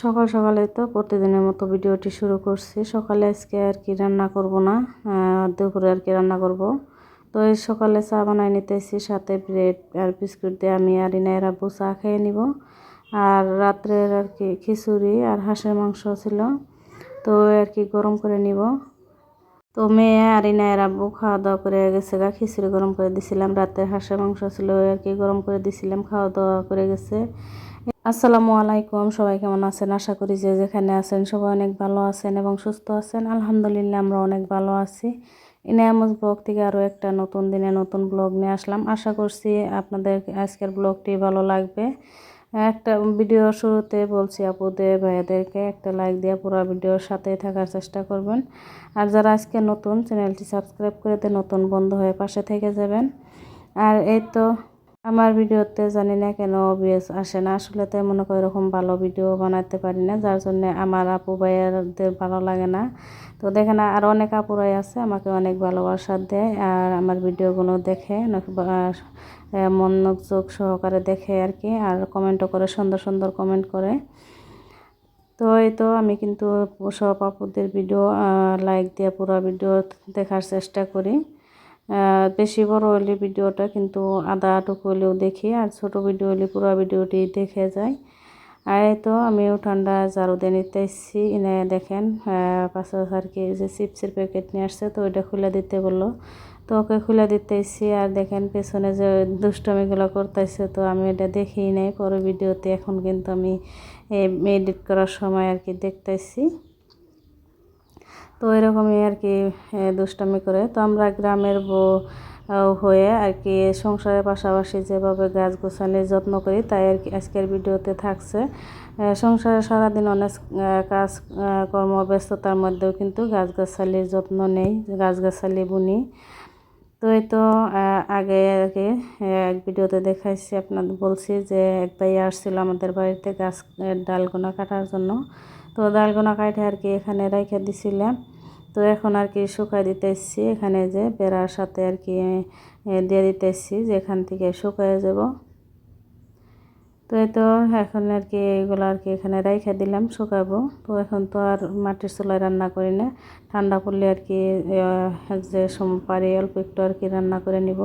সকাল সকালে তো প্রতিদিনের মতো ভিডিওটি শুরু করছি। সকালে আজকে আর কি রান্না করব না, দুপুরে আর কি রান্না করব। তো এই সকালে চা বানাই নিতেছি, সাথে ব্রেড আর বিস্কুট দিয়ে আমি আর ইনায়ের আব্বু চা খেয়ে নিব। আর রাত্রের আর কি খিচুড়ি আর হাঁসের মাংস ছিল, তো আর কি গরম করে নিব। তো মেয়ে আর ইনায়ের আব্বু খাওয়া দাওয়া করে গেছে গা, খিচুড়ি গরম করে দিছিলাম, রাতের হাঁসের মাংস ছিল আর কি গরম করে দিছিলাম, খাওয়া দাওয়া করে গেছে। আসসালামু আলাইকুম, সবাই কেমন আছেন? আশা করি যে যেখানে আছেন সবাই অনেক ভালো আছেন এবং সুস্থ আছেন। আলহামদুলিল্লাহ আমরা অনেক ভালো আছি। ইনায়ামুজ ব্লগ থেকে আরও একটা নতুন দিনে নতুন ব্লগ নিয়ে আসলাম। আশা করছি আপনাদের আজকের ব্লগটি ভালো লাগবে। একটা ভিডিও শুরুতে বলছি আপুদের ভাইয়াদেরকে একটা লাইক দিয়ে পুরো ভিডিওর সাথে থাকার চেষ্টা করবেন। আর যারা আজকে নতুন, চ্যানেলটি সাবস্ক্রাইব করে দিয়ে নতুন বন্ধু হয়ে পাশে থেকে যাবেন। আর এই তো আমার ভিডিওতে জানি না কেন ভিউজ আসে না, আসলে তো মনে করি এরকম ভালো ভিডিও বানাতে পারি না, যার জন্য আমার আপু ভাইয়াদের ভালো লাগে না। তো দেখেন আর অনেক আপুরাই আছে আমাকে অনেক ভালোবাসা দেয় আর আমার ভিডিওগুলো দেখে মনোযোগ সহকারে দেখে আর কি, আর কমেন্টও করে, সুন্দর সুন্দর কমেন্ট করে। তো এই তো আমি কিন্তু সব আপুদের ভিডিও লাইক দিয়ে পুরো ভিডিও দেখার চেষ্টা করি। বেশি বড় হলে ভিডিওটা কিন্তু আধাটুকু হলেও দেখি, আর ছোট ভিডিও হলে পুরো ভিডিওটি দেখে যায়। আর এই তো আমি ঠান্ডা ঝাড়ু দিয়ে নিতে এসেছি। এনে দেখেন পাশে আর কি যে চিপসের প্যাকেট নিয়ে আসছে, তো ওইটা খুলে দিতে বললো, তো ওকে খুলে দিতে এসেছি। আর দেখেন পেছনে যে দুষ্টমিগুলো করতেছে, তো আমি এটা দেখিই নাই পরে ভিডিওতে, এখন কিন্তু আমি এডিট করার সময় আর কি দেখতেছি। তো এরকমই আর কি দুষ্টামি করে। তো আমরা গ্রামের বউ হয়ে আর কি সংসারের পাশাপাশি যেভাবে গাছ গোছালির যত্ন করি, তাই আর কি আজকের ভিডিওতে থাকছে। সংসারে সারাদিন অনেক কাজ কর্ম ব্যস্ততার মধ্যেও কিন্তু গাছগাছালির যত্ন নেই, গাছগাছালি বুনি। তো এই তো আগে আর কি এক ভিডিওতে দেখাইছি, আপনাদের বলছি যে এক ভাইয়া আসছিল আমাদের বাড়িতে গাছ ডালগোনা কাটার জন্য। তো ডালগোনা কাটে আর কি এখানে রেখে দিছিলাম। তো এখন আর কি শুকাই দিতে এসেছি, এখানে যে বেড়ার সাথে আর কি দিয়ে দিতে এসেছি, যে এখান থেকে শুকায় যাব। তো এই তো এখন আর কি এগুলো আর কি এখানে রেখে দিলাম শুকাবো। তো এখন তো আর মাটির চুলায় রান্না করি না, ঠান্ডা পড়লে আর কি যে সময় পারি অল্প একটু আর কি রান্না করে নিব।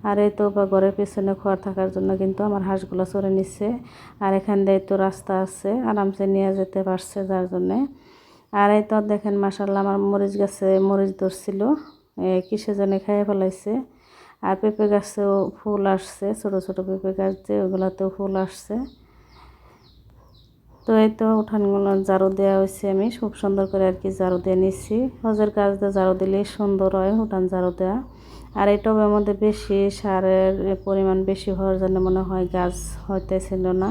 আর এই তো বা ঘরের পিছনে খড় থাকার জন্য কিন্তু আমার হাঁসগুলো চড়ে নিচ্ছে, আর এখান দিয়ে তো রাস্তা আছে, আরামসে নিয়ে যেতে পারছে যার জন্যে। আর এই তো দেখেন মাশাল্লাহ আমার মরিচ গাছে মরিচ ধরছিল, কিসে জানে খেয়ে ফেলাইছে। আর পেঁপে গাছেও ফুল আসছে, ছোট ছোট পেঁপে গাছ যে ওগুলোতেও ফুল আসছে। তো এই তো উঠানগুলো ঝাড়ু দেওয়া হয়েছে, আমি খুব সুন্দর করে আর কি ঝাড়ু দিয়ে নিচ্ছি। হজের গাছ দিয়ে ঝাড়ু দিলে সুন্দর হয় উঠান ঝাড়ু দেওয়া। আর এই টবের মধ্যে বেশি সারের পরিমাণ বেশি হওয়ার জন্য মনে হয় গাছ হইতেছিল না,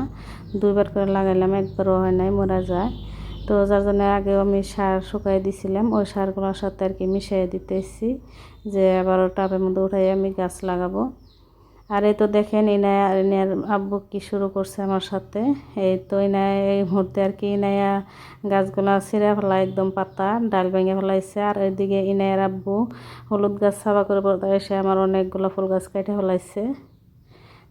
দুইবার করে লাগাইলাম, একবারও হয় নাই, মরা যায়। তো যার জন্য আগেও আমি সার শুকাই দিছিলাম, ওই সারগুলোর সাথে আর কি মিশিয়ে দিতেছি, যে আবারও টাবের মধ্যে উঠাই আমি গাছ লাগাবো। আর এই তো দেখেন ইনায়ার আব্বু কি শুরু করছে আমার সাথে। এই তো ইনায় এই মুহূর্তে আর কি ইনায়া গাছগুলা ছিঁড়ে ফেলা, একদম পাতা ডাল ভেঙে ফেলাইছে। আর এদিকে ইনায়ের আব্বু হলুদ গাছ সাফা করে পড়তে এসে আমার অনেকগুলো ফুল গাছ কেটে ফেলাইছে।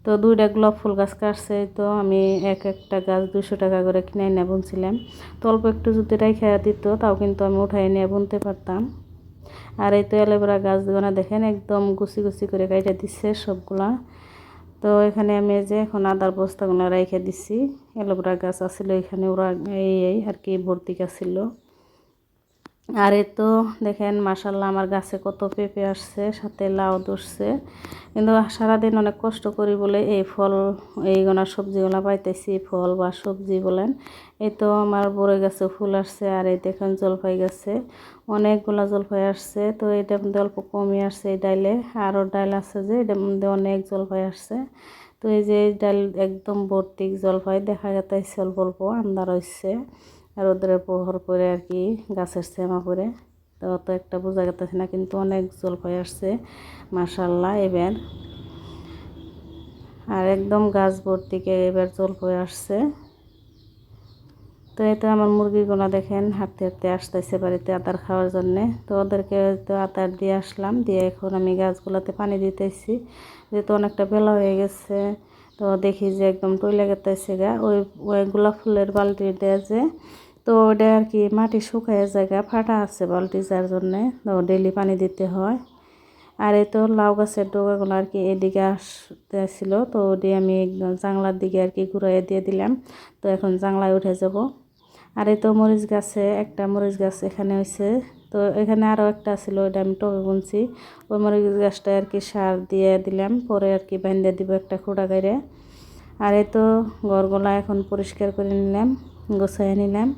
তো দুইটা গোলাপ ফুল গাছ কাটছে, তো আমি এক একটা গাছ 200 টাকা করে কিনে এনে বুনছিলাম। তো অল্প একটু যদি রেখে দিত তাও কিন্তু আমি উঠাই নিয়ে বুনতে পারতাম। আর এই তো অ্যালোভেরা গাছগুলো দেখেন একদম গুছি গুছি করে কেটে দিচ্ছে সবগুলা। তো এখানে আমি যে এখন আদার বস্তাগুলো রেখে দিছি, অ্যালোভেরা গাছ আছিল এখানে, ওরা এই আর কি ভর্তি ছিল। আর এই তো দেখেন মাশাল্লাহ আমার গাছে কত পেঁপে আসছে, সাথে লাউ ধরছে। কিন্তু সারাদিন অনেক কষ্ট করি বলে এই ফল এইগুলা সবজিগুলা পাইতেছি, ফল বা সবজি বলেন। এই তো আমার বড়ই গাছে ফুল আসছে, আর এই দেখেন জলপাই গাছে অনেকগুলা জলপাই আসছে। তো এটার মধ্যে অল্প কমই আসছে এই ডাইলে, আরও ডাল আছে যে এটার মধ্যে অনেক জলপাই আসছে। তো এই যে ডাল একদম ভর্তি জলপাই, দেখা যাচ্ছে অল্প অল্প আন্দার হচ্ছে, আর ওদের প্রহর করে আর কি গাছের শ্যামা করে। তো অত একটা বোঝা গেছে না, কিন্তু অনেক জলপাই আসছে মাশাল্লাহ এবার। আর একদম গাছ ভর্তিকে এবার জলপাই আসছে। তো এই তো আমার মুরগিগুলো দেখেন হাঁটতে হাঁটতে আসতেছে বাড়িতে আদার খাওয়ার জন্যে। তো ওদেরকে তো আদার দিয়ে আসলাম, দিয়ে এখন আমি গাছগুলোতে পানি দিতেছি, যেহেতু অনেকটা বেলা হয়ে গেছে। তো তো দেখি যে একদম টইলা গেতেছে গা ওই গোলাপ ফুলের বালতি দেয়া যে, তো ওটা আর কি মাটি শুকায় জায়গা ফাটা আছে বালতি, যার জন্যে তো ডেলি পানি দিতে হয়। আর এই তো লাউ গাছের ডগাগুলো আর কি এদিকে আসতেছিল, তো ওটি আমি একদম জাংলার দিকে আর কি ঘুরাইয়ে দিয়ে দিলাম। তো এখন জাংলায় উঠে যাব। আর এই তো মরিচ গাছে একটা মরিচ গাছ এখানে হয়েছে, তো এখানে আরও একটা ছিল, ওইটা আমি টবে বুনছি। ওই মরিচ গাছটা আর কি সার দিয়ে দিলাম, পরে আর কি বাঁধিয়ে দিব একটা খোঁড়া গাইরে। আর এই তো ঘরগুলা এখন পরিষ্কার করে নিলাম, গোছাই নিলাম।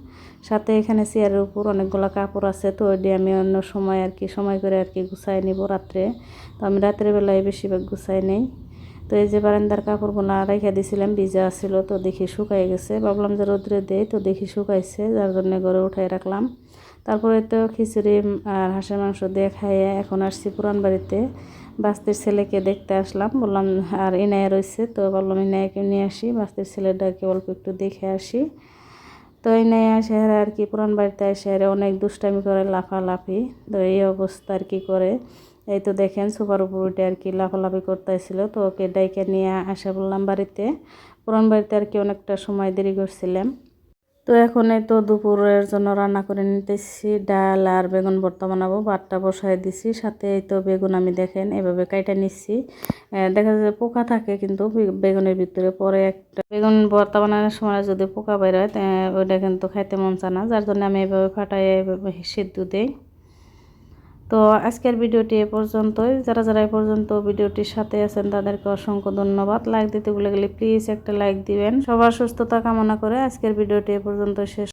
সাথে এখানে চেয়ারের উপর অনেকগুলো কাপড় আছে, তো ওইটি আমি অন্য সময় আর কি সময় করে আর কি গুছাই নিব রাত্রে। তো আমি রাত্রের বেলায় বেশিরভাগ গুছাই নেই। তো এই যে বারান্দার কাপড়গুলো রেখে দিয়েছিলাম, ভিজা ছিল, তো দেখি শুকাই গেছে। ভাবলাম যে রোদ্রে দেয়, তো দেখি শুকাইছে, যার জন্য ঘরে উঠাই রাখলাম। তারপরে তো খিচুড়ি আর হাঁসের মাংস দিয়ে খাইয়ে এখন আসছি পুরান বাড়িতে। বাস্তির ছেলেকে দেখতে আসলাম, বললাম আর ইনায়া রয়েছে, তো বললাম ইনায়াকে নিয়ে আসি, বাস্তির ছেলেটাকে অল্প একটু দেখে আসি। তো ইনায়া শহরে আর কি পুরান বাড়িতে শহরে অনেক দুষ্টামি করে, লাফালাফি। তো এই অবস্থা আর কি করে, এই তো দেখেন সোফার উপর উঠে আর কি লাফালাফি করতেছিল। তো ওকে ডাইকে নিয়ে আসা বললাম বাড়িতে, পুরান বাড়িতে আর কি অনেকটা সময় দেরি করছিলাম। তো এখন এই তো দুপুরের জন্য রান্না করে নিতেছি, ডাল আর বেগুন ভর্তা বানাবো। ভাতটা বসাই দিছি, সাথে এই তো বেগুন আমি দেখেন এভাবে কাইটা নিচ্ছি। দেখা যায় পোকা থাকে কিন্তু বেগুনের ভিতরে, পরে একটা বেগুন ভর্তা বানানোর সময় যদি পোকা বের হয় ওইটা কিন্তু খাইতে মন চায় না, যার জন্য আমি এভাবে ফাটাই এভাবে সিদ্ধ দিই। তো আজকের ভিডিওটি এ পর্যন্তই। যারা যারা এ পর্যন্ত ভিডিওটির সাথে আছেন তাদেরকে অসংখ্য ধন্যবাদ। লাইক দিতে ভুলে গেলে প্লিজ একটা লাইক দিবেন। সবার সুস্থতা কামনা করে আজকের ভিডিওটি এ পর্যন্ত শেষ।